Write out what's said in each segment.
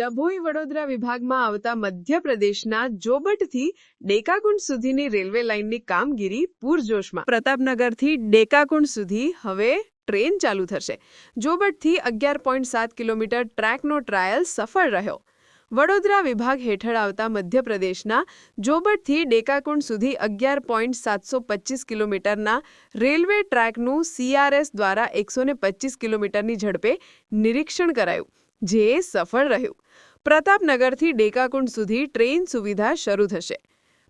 ડભોઈ વડોદરા વિભાગમાં આવતા મધ્યપ્રદેશના જોબટથી ડેકાકુંડ સુધીની રેલવે લાઇનની કામગીરી પૂરજોશમાં. પ્રતાપનગરથી ડેકાકુંડ સુધી હવે ટ્રેન ચાલુ થશે. જોબટથી 11.7 કિલોમીટર ટ્રેકનો ટ્રાયલ સફળ રહ્યો. વડોદરા વિભાગ હેઠળ આવતા મધ્યપ્રદેશના જોબટથી ડેકાકુંડ સુધી 11.725 કિલોમીટરના રેલવે ટ્રેકનું CRS દ્વારા 125 કિલોમીટરની ઝડપે નિરીક્ષણ કરાયું, જે સફળ રહ્યું. પ્રતાપનગરથી ડેકાકુંડ સુધી ટ્રેન સુવિધા શરૂ થશે.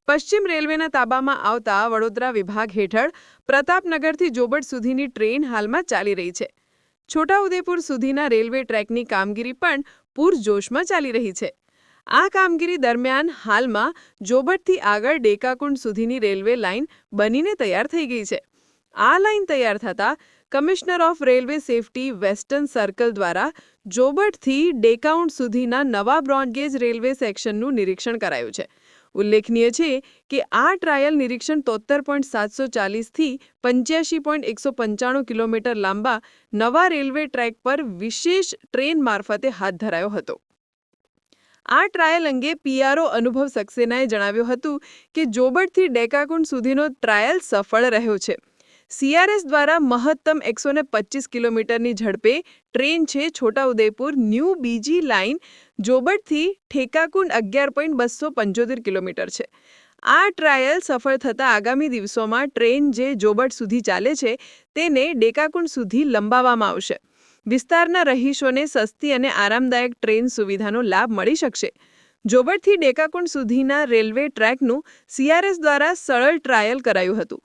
પશ્ચિમ રેલવેના તાબામાં આવતા વડોદરા વિભાગ હેઠળ પ્રતાપનગરથી જોબટ સુધીની ટ્રેન હાલમાં ચાલી રહી છે. છોટાઉદેપુર સુધીના રેલવે ટ્રેકની કામગીરી પણ પૂરજોશમાં ચાલી રહી છે. આ કામગીરી દરમિયાન હાલમાં જોબટથી આગળ ડેકાકુંડ સુધીની રેલવે લાઇન બનીને તૈયાર થઈ ગઈ છે. આ લાઇન તૈયાર થતાં commissioner of railway safety western circle દ્વારા જોબટથી ડેકાકુંડ સુધીના નવા બ્રોડગેજ રેલવે સેક્શનનું નિરીક્ષણ કરાયું છે. ઉલ્લેખનીય છે કે આ ટ્રાયલ નિરીક્ષણ 73.740થી 85.195 કિલોમીટર લાંબા નવા રેલવે ટ્રેક પર વિશેષ ટ્રેન મારફતે હાથ ધરાયો હતો. આ ટ્રાયલ અંગે PRO અનુભવ સક્સેનાએ જણાવ્યું હતું કે જોબટથી ડેકાકુંડ સુધીનો ટ્રાયલ સફળ રહ્યો છે. CRS દ્વારા મહત્તમ 125 કિલોમીટરની ઝડપે ટ્રેન છે. છોટાઉદેપુર ન્યૂ બીજી લાઇન જોબટથી ઠેકાકુંડ 11.275 કિલોમીટર છે. આ ટ્રાયલ સફળ થતાં આગામી દિવસોમાં ટ્રેન જે જોબટ સુધી ચાલે છે તેને ડેકાકુંડ સુધી લંબાવવામાં આવશે. વિસ્તારના રહીશોને સસ્તી અને આરામદાયક ટ્રેન સુવિધાનો લાભ મળી શકશે. જોબટથી ડેકાકુંડ સુધીના રેલવે ટ્રેકનું CRS દ્વારા સરળ ટ્રાયલ કરાયું હતું.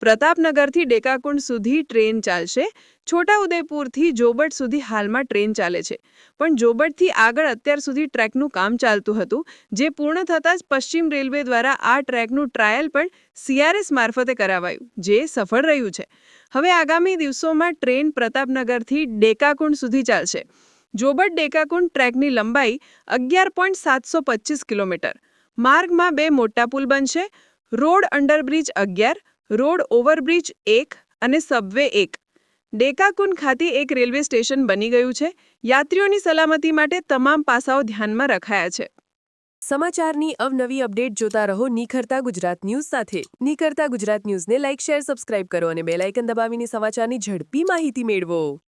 પ્રતાપનગરથી ડેકાકુંડ સુધી ટ્રેન ચાલશે. છોટાઉદેપુરથી જોબટ સુધી હાલમાં ટ્રેન ચાલે છે, પણ જોબટથી આગળ અત્યાર સુધી ટ્રેકનું કામ ચાલતું હતું, જે પૂર્ણ થતાં જ પશ્ચિમ રેલવે દ્વારા આ ટ્રેકનું ટ્રાયલ પણ CRS મારફતે કરાવાયું, જે સફળ રહ્યું છે. હવે આગામી દિવસોમાં ટ્રેન પ્રતાપનગરથી ડેકાકુંડ સુધી ચાલશે. જોબટ ડેકાકુંડ ટ્રેકની લંબાઈ 11.725 કિલોમીટર. માર્ગમાં 2 મોટા પુલ બનશે: રોડ અંડરબ્રિજ 11, રોડ ઓવરબ્રિજ 1 અને સબવે 1. ડેકાકુંડ ખાતે એક રેલવે સ્ટેશન બની ગયું છે. યાત્રીઓની સલામતી માટે તમામ પાસાઓ ધ્યાનમાં રખાયા છે. સમાચારની અવનવી અપડેટ જોતા રહો નિખરતા ગુજરાત ન્યૂઝ સાથે. નિખરતા ગુજરાત ન્યૂઝને લાઇક, શેર, સબસ્ક્રાઇબ કરો અને બેલ આઇકન દબાવીને સમાચારની ઝડપી માહિતી મેળવો.